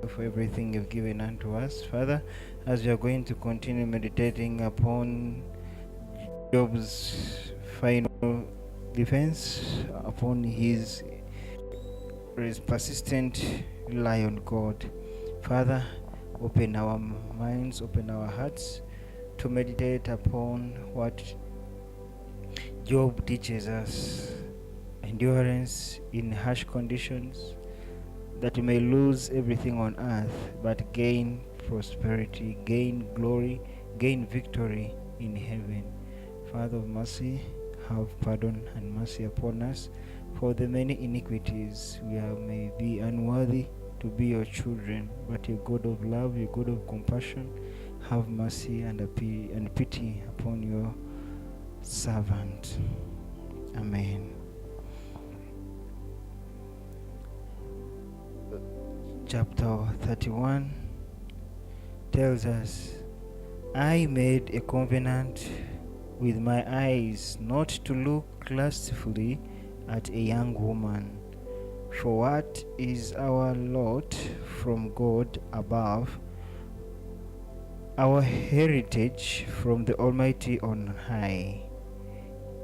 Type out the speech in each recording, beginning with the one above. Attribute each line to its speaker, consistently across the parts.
Speaker 1: for everything you've given unto us. Father, as we are going to continue meditating upon Job's final defense, upon his persistent rely on God. Father, open our minds, open our hearts to meditate upon what Job teaches us. Endurance in harsh conditions, that we may lose everything on earth but gain prosperity, gain glory, gain victory in heaven. Father of mercy, have pardon and mercy upon us for the many iniquities we may be unworthy to be your children, but your God of love, your God of compassion, have mercy and pity upon your servant. Amen. Chapter 31 tells us, I made a covenant with my eyes not to look lustfully at a young woman. For what is our lot from God above, our heritage from the Almighty on high?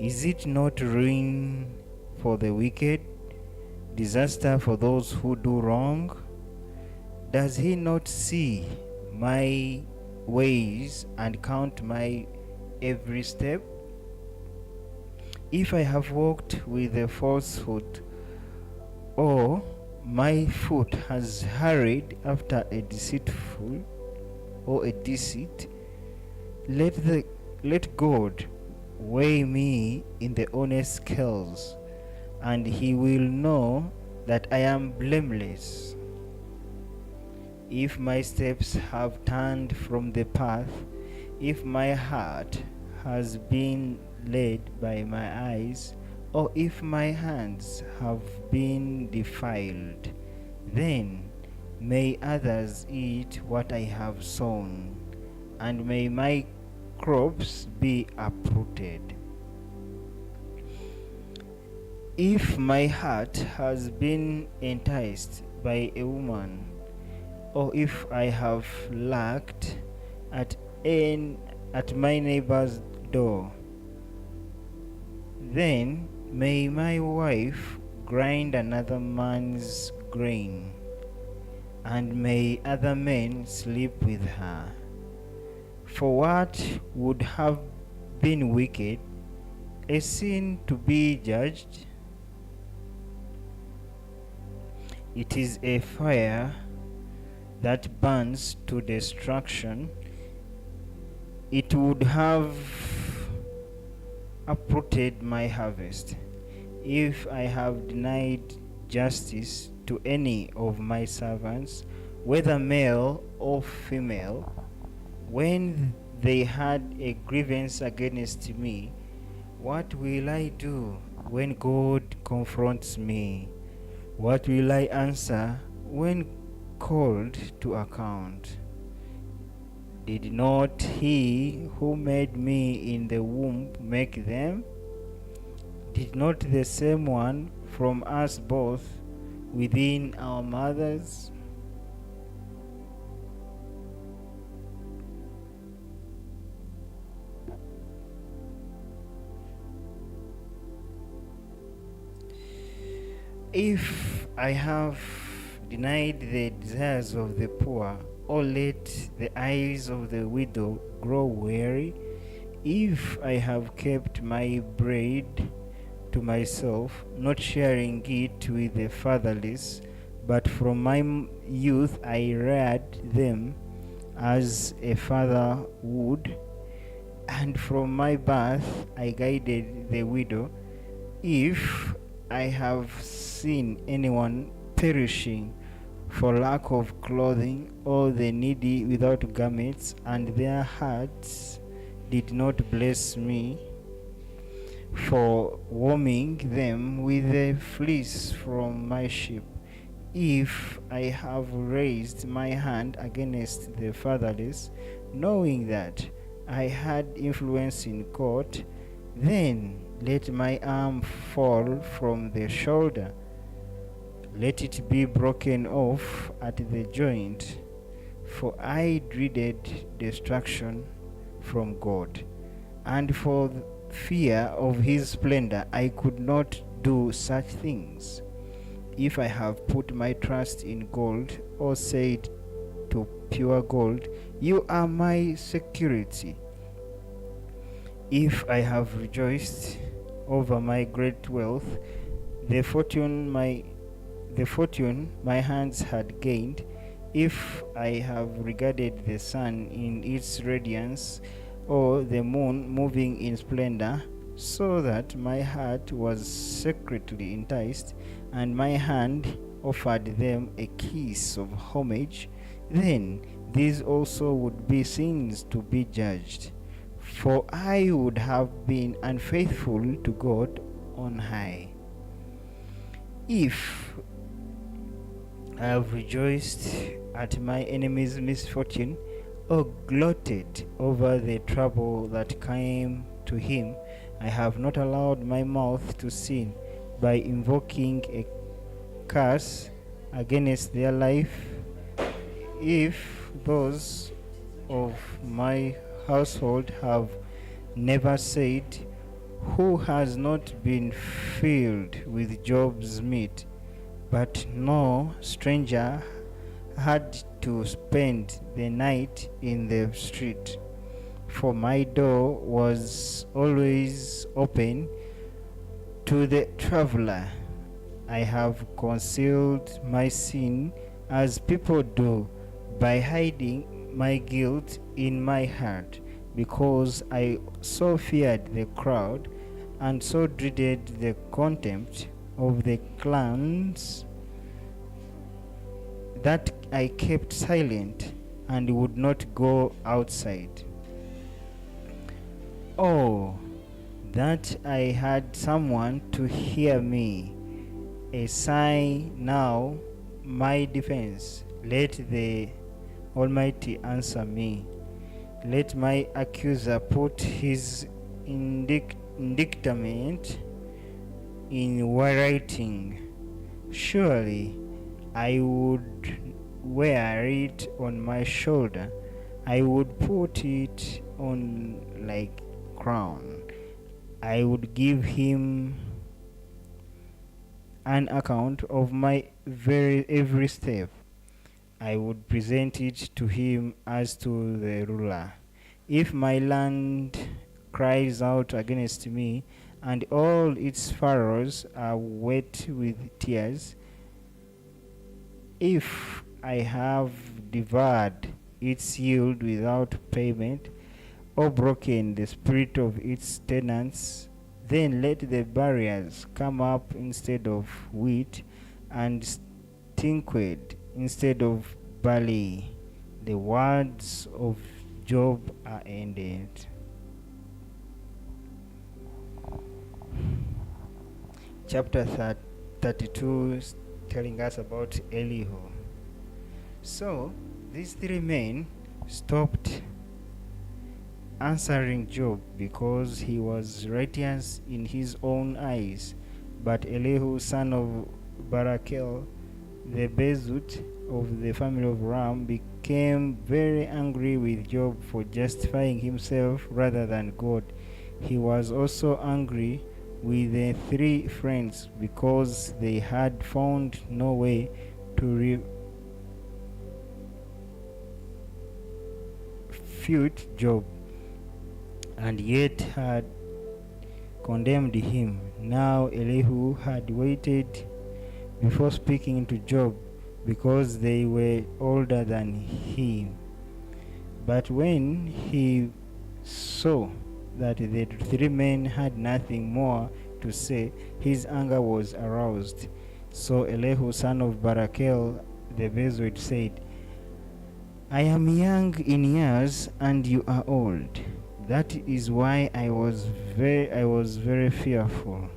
Speaker 1: Is it not ruin for the wicked, disaster for those who do wrong? Does he not see my ways and count my every step? If I have walked with a falsehood, or my foot has hurried after a deceitful or a deceit, let God weigh me in the honest scales, and he will know that I am blameless. If my steps have turned from the path, if my heart has been led by my eyes, or if my hands have been defiled, then may others eat what I have sown, and may my crops be uprooted. If my heart has been enticed by a woman, or if I have lacked at my neighbor's door, then may my wife grind another man's grain, and may other men sleep with her. For what would have been wicked, a sin to be judged? It is a fire that burns to destruction. It would have uprooted my harvest. If I have denied justice to any of my servants, whether male or female, when they had a grievance against me, what will I do when God confronts me? What will I answer when called to account? Did not he who made me in the womb make them? Did not the same one from us both within our mothers? If I have denied the desires of the poor, or let the eyes of the widow grow weary, if I have kept my bread to myself, not sharing it with the fatherless, but from my youth I reared them as a father would, and from my birth I guided the widow, if I have seen anyone perishing for lack of clothing, or the needy without garments, and their hearts did not bless me for warming them with the fleece from my sheep, if I have raised my hand against the fatherless, knowing that I had influence in court, then let my arm fall from the shoulder. let it be broken off at the joint, for I dreaded destruction from God, and for fear of his splendor I could not do such things. If I have put my trust in gold, or said to pure gold, you are my security, if I have rejoiced over my great wealth, the fortune my hands had gained, if I have regarded the sun in its radiance, or the moon moving in splendor, so that my heart was secretly enticed, and my hand offered them a kiss of homage, then these also would be sins to be judged. For I would have been unfaithful to God on high, if I have rejoiced at my enemy's misfortune, or gloated over the trouble that came to him. I have not allowed my mouth to sin by invoking a curse against their life. If those of my household have never said, who has not been filled with Job's meat, but no stranger had to spend the night in the street. For my door was always open to the traveler. I have concealed my sin as people do, by hiding my guilt in my heart, because I so feared the crowd, and so dreaded the contempt of the clans, that I kept silent and would not go outside. Oh, that I had someone to hear me, a sigh now my defense. Let the Almighty answer me. Let my accuser put his indictment in writing. Surely I would wear it on my shoulder. I would put it on like crown. I would give him an account of my every step. I would present it to him as to the ruler. If my land cries out against me, and all its furrows are wet with tears, if I have devoured its yield without payment, or broken the spirit of its tenants, then let the barriers come up instead of wheat, and stinkweed instead of barley. The words of Job are ended. Chapter 32 is telling us about Elihu. So these three men stopped answering Job because he was righteous in his own eyes. But Elihu, son of Barachel, the Bezut of the family of Ram, became very angry with Job for justifying himself rather than God. He was also angry with the three friends because they had found no way to refute Job, and yet had condemned him. Now Elihu had waited before speaking to Job because they were older than he. But when he saw that the three men had nothing more to say, his anger was aroused. So Elihu, son of Barachel the Bezut, said, I am young in years and you are old. That is why I was very fearful,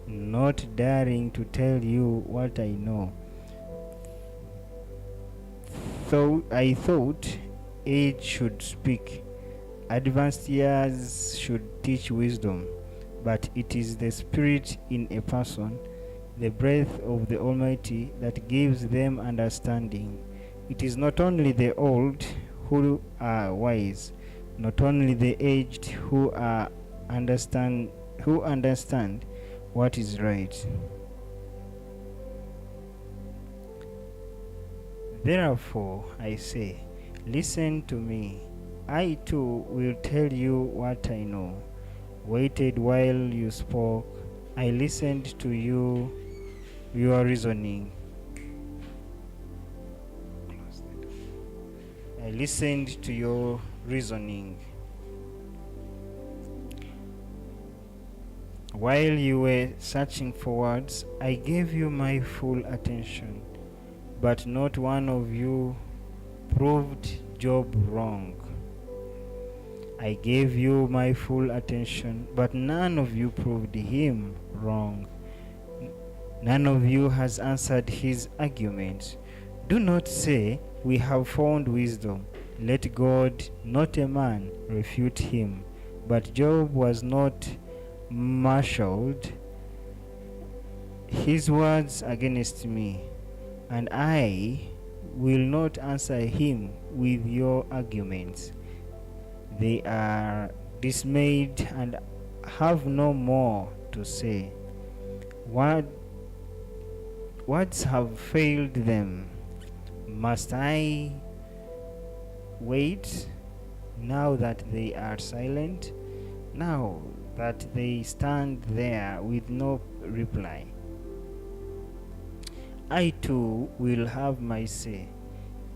Speaker 1: not daring to tell you what I know. So I thought age should speak, advanced years should teach wisdom, but it is the spirit in a person the breath of the Almighty that gives them understanding. It is not only the old who are wise, not only the aged who understand what is right. Therefore, I say, listen to me. I too will tell you what I know. Waited while you spoke. I listened to your reasoning. I listened to your reasoning. While you were searching for words, I gave you my full attention, but not one of you proved Job wrong. I gave you my full attention, but none of you proved him wrong. None of you has answered his arguments. Do not say, we have found wisdom. Let God, not a man, refute him. But Job was not marshaled his words against me, and I will not answer him with your arguments. They are dismayed and have no more to say. Words have failed them. Must I wait now that they are silent? Now that they stand there with no reply? I too will have my say.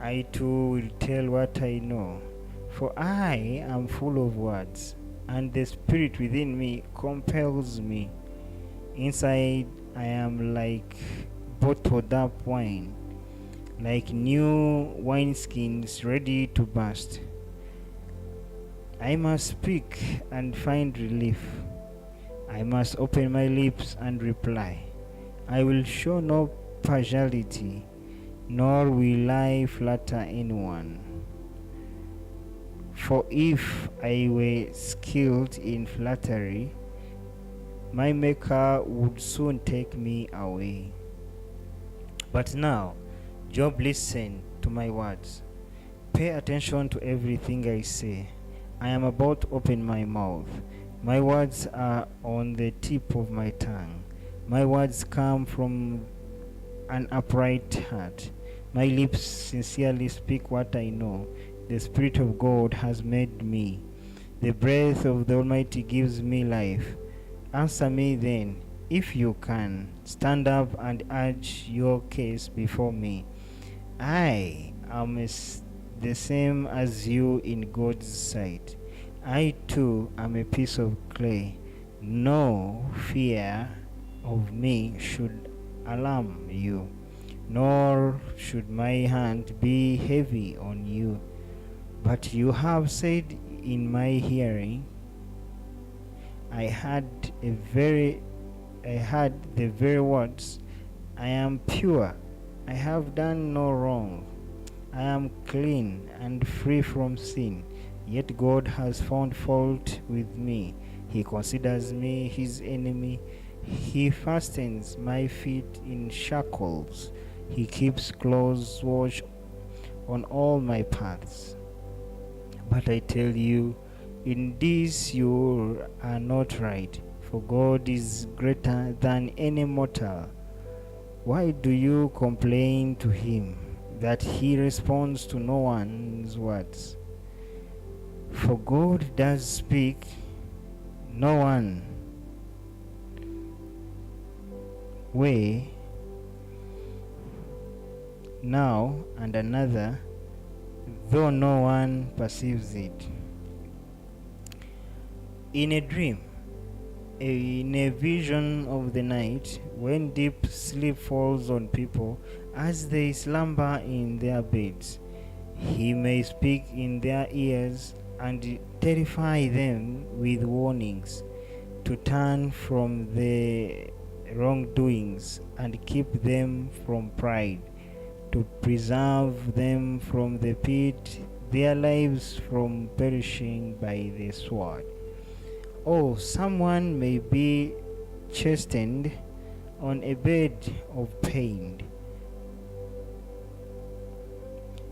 Speaker 1: I too will tell what I know. For I am full of words, and the spirit within me compels me. Inside I am like bottled up wine, like new wineskins ready to burst. I must speak and find relief. I must open my lips and reply. I will show no partiality, nor will I flatter anyone. For if I were skilled in flattery, my Maker would soon take me away. But now, Job, listen to my words. Pay attention to everything I say. I am about to open my mouth. My words are on the tip of my tongue. My words come from an upright heart. My lips sincerely speak what I know. The Spirit of God has made me. The breath of the Almighty gives me life. Answer me then, if you can. Stand up and urge your case before me. I am the same as you in God's sight. I too am a piece of clay. No fear of me should alarm you, nor should my hand be heavy on you. But you have said in my hearing, I had the very words, I am pure, I have done no wrong, I am clean and free from sin. Yet God has found fault with me. He considers me his enemy. He fastens my feet in shackles. He keeps close watch on all my paths. But I tell you, in this you are not right, for God is greater than any mortal. Why do you complain to him that he responds to no one's words? For God does speak, no one way now and another, though no one perceives it. In a dream, in a vision of the night, when deep sleep falls on people as they slumber in their beds, he may speak in their ears and terrify them with warnings to turn from their wrongdoings and keep them from pride, to preserve them from the pit, their lives from perishing by the sword. Oh, someone may be chastened on a bed of pain,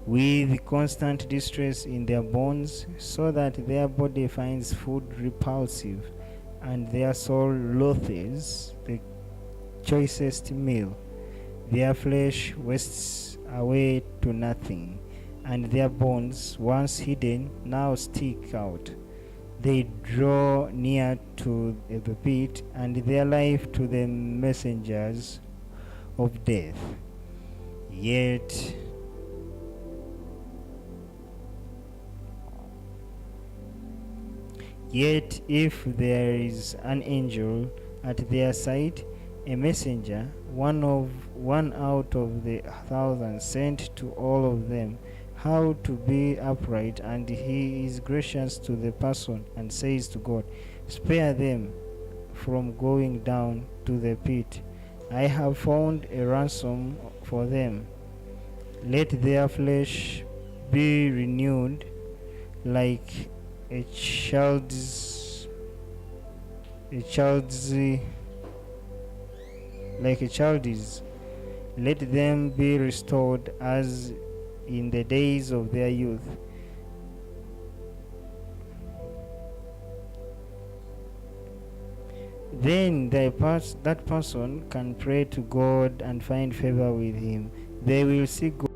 Speaker 1: with constant distress in their bones, so that their body finds food repulsive, and their soul loathes the choicest meal. Their flesh wastes away to nothing, and their bones, once hidden, now stick out. They draw near to the pit, and their life to the messengers of death. Yet if there is an angel at their side, a messenger, one out of the 1,000 sent to all of them, how to be upright, and he is gracious to the person and says to God, spare them from going down to the pit. I have found a ransom for them. Let their flesh be renewed like a child's. Let them be restored as in the days of their youth. Then that person can pray to God and find favor with him. They will see God